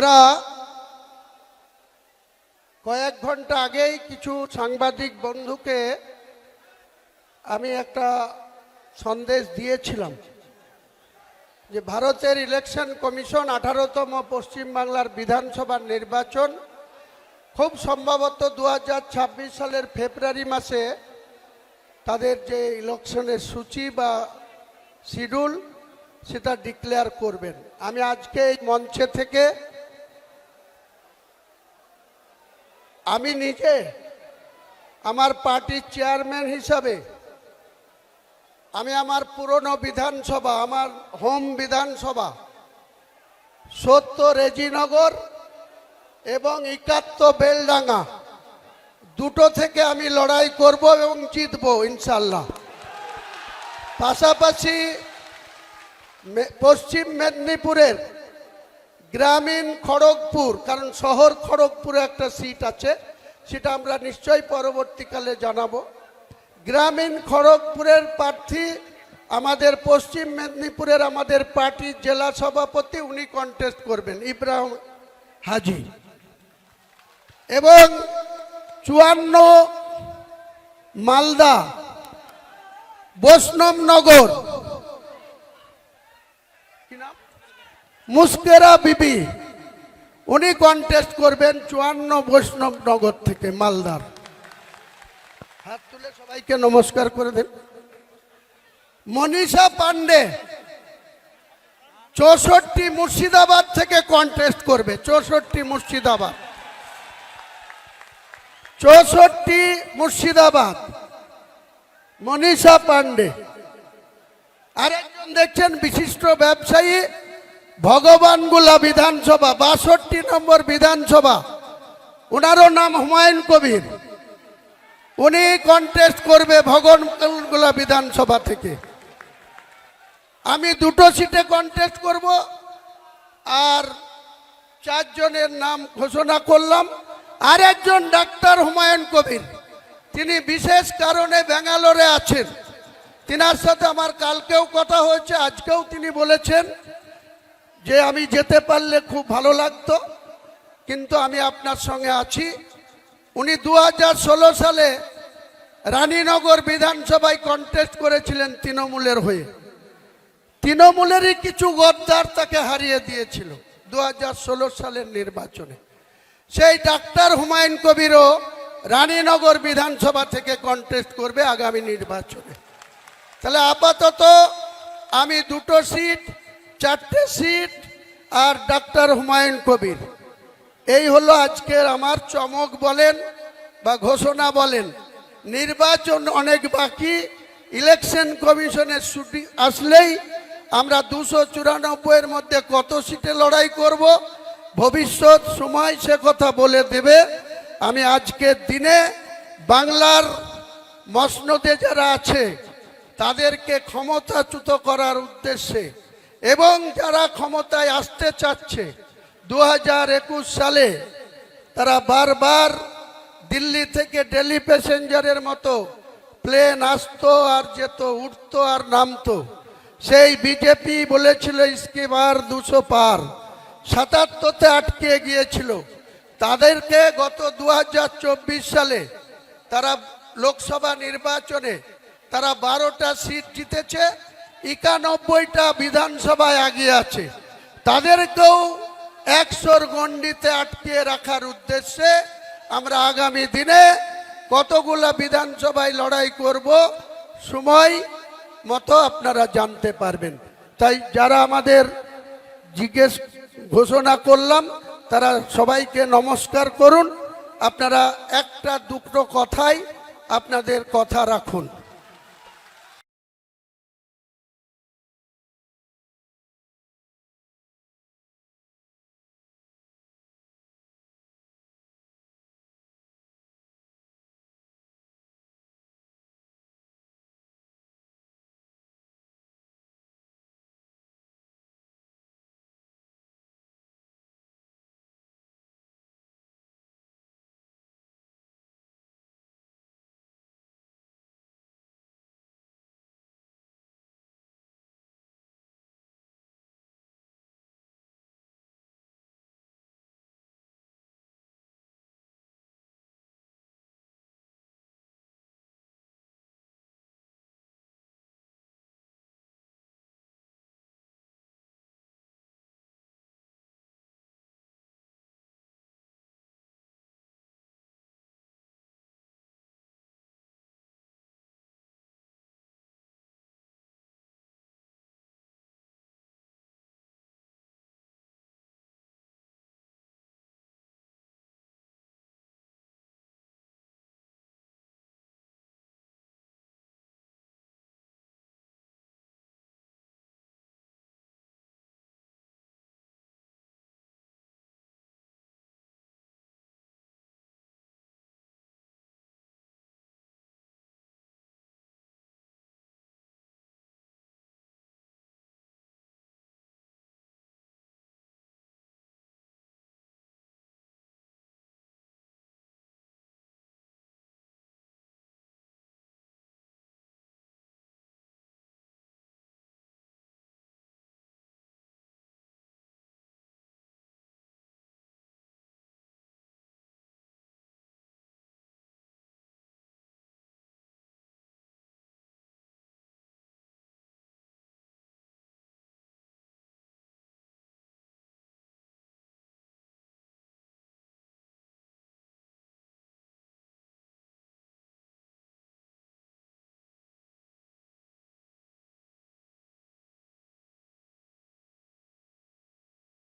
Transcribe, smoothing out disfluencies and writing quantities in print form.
আমরা কয়েক ঘন্টা আগেই কিছু সাংবাদিক বন্ধুকে আমি একটা সন্দেশ দিয়েছিলাম যে ভারতের ইলেকশন কমিশন 18তম পশ্চিমবাংলার বিধানসভার নির্বাচন খুব সম্ভবত 2026 সালের ফেব্রুয়ারি মাসে তাদের যে ইলেকশনের সূচি বা শিডিউল সেটা ডিক্লেয়ার করবেন। আমি আজকে এই মঞ্চে থেকে আমি নিজে আমার পার্টির চেয়ারম্যান হিসাবে আমি আমার পুরনো বিধানসভা, আমার হোম বিধানসভা 70 রেজিনগর এবং 71 বেলডাঙ্গা দুটো থেকে আমি লড়াই করব এবং জিতব ইনশাল্লাহ। পাশাপাশি পশ্চিম মেদিনীপুরের গ্রামীণ খড়গপুর, কারণ শহর খড়গপুরে একটা সিট আছে, সেটা আমরা নিশ্চয়ই পরবর্তীকালে জানাবো। গ্রামীণ খড়গপুরের প্রার্থী আমাদের পশ্চিম মেদিনীপুরের আমাদের পার্টির জেলা সভাপতি, উনি কন্টেস্ট করবেন, ইব্রাহিম হাজি। এবং 54 মালদা বৈষ্ণবনগর মুস্কেরা বিবি, উনি কন্টেস্ট করবেন 54 বৈষ্ণবনগর থেকে মালদার। হাত তুলে সবাইকে নমস্কার করে দেন। মনীষা পান্ডে 64 মুর্শিদাবাদ থেকে কন্টেস্ট করবে, 64 মুর্শিদাবাদ, 64 মুর্শিদাবাদ মনীষা পান্ডে। আরেকজন দেখছেন বিশিষ্ট ব্যবসায়ী, ভগবানগোলা বিধানসভা 62 নম্বর বিধানসভা, ওনারও নাম হুমায়ুন কবির, উনি কন্টেস্ট করবে ভগবানগোলা বিধানসভা থেকে। আমি দুটো সিটে কন্টেস্ট করব আর 4 জনের নাম ঘোষণা করলাম। আর একজন ডাক্তার হুমায়ুন কবির, তিনি বিশেষ কারণে ব্যাঙ্গালোরে আছেন, তিনার সাথে আমার কালকেও কথা হয়েছে, আজকেও তিনি বলেছেন যে আমি যেতে পারলে খুব ভালো লাগতো, কিন্তু আমি আপনার সঙ্গে আছি। উনি 2016 সালে রানীনগর বিধানসভায় কন্টেস্ট করেছিলেন তৃণমূলের হয়ে, তৃণমূলেরই কিছু গদ্দার তাকে হারিয়ে দিয়েছিল 2016 সালের নির্বাচনে। সেই ডাক্তার হুমায়ুন কবিরও রানীনগর বিধানসভা থেকে কন্টেস্ট করবে আগামী নির্বাচনে। তাহলে আপাতত আমি দুটো সিট, 4টে সিট আর ডাক্তার হুমায়ুন কবির, এই হলো আজকের আমার চমক বলেন বা ঘোষণা বলেন। নির্বাচন অনেক বাকি, ইলেকশন কমিশনের ছুটি আসলেই আমরা 294-এর মধ্যে কত সিটে লড়াই করব ভবিষ্যৎ সময় সে কথা বলে দেবে। আমি আজকের দিনে বাংলার মসনদে যারা আছে তাদেরকে ক্ষমতাচ্যুত করার উদ্দেশ্যে এবং যারা ক্ষমতায় আসতে চাচ্ছে 2021 সালে তারা বারবার দিল্লি থেকে দিল্লি প্যাসেঞ্জারের মতো প্লেন আসতো আর যেত, উঠতো আর নামতো। সেই বিজেপি বলেছিল ইসকে বার 200 পার, 77তে আটকে গিয়েছিল। তাদেরকে গত 2024 সালে তারা লোকসভা নির্বাচনে তারা 12টা সিট জিতেছে, 91টা বিধানসভায় এগিয়ে আছে। তাদেরকেও 100-র গণ্ডিতে আটকে রাখার উদ্দেশ্যে আমরা আগামী দিনে কতগুলা বিধানসভায় লড়াই করব সময় মতো আপনারা জানতে পারবেন। তাই যারা আমাদের জিজ্ঞেস ঘোষণা করলাম তারা সবাইকে নমস্কার করুন। আপনারা একটা দুটো কথাই আপনাদের কথা রাখুন।